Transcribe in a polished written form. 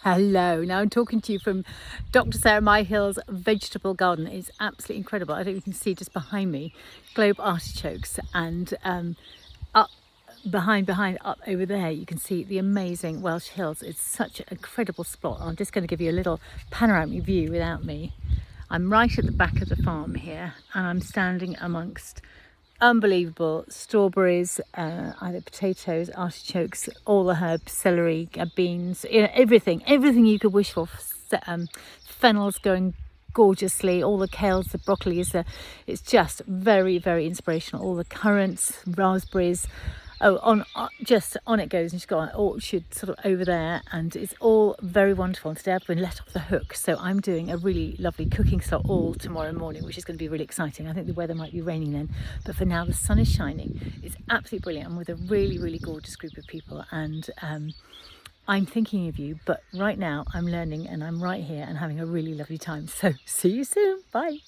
Hello, now I'm talking to you from Dr Myhill's vegetable garden. It's absolutely incredible. I don't know if you can see just behind me, globe artichokes, and up behind up over there you can see the amazing Welsh hills. It's such an incredible spot. I'm just going to give you a little panoramic view without me. I'm right at the back of the farm here, and I'm standing amongst unbelievable strawberries, either potatoes, artichokes, all the herbs, celery, beans, everything you could wish for. Fennel's going gorgeously, all the kales, the broccoli is there. It's just very, very inspirational. All the currants, raspberries. Just on it goes, and she's got an orchard sort of over there, and it's all very wonderful. And today I've been let off the hook, so I'm doing a really lovely cooking slot all tomorrow morning, which is going to be really exciting. I think the weather might be raining then, but for now the sun is shining. It's absolutely brilliant. I'm with a really, really gorgeous group of people, and I'm thinking of you, but right now I'm learning, and I'm right here and having a really lovely time. So see you soon. Bye.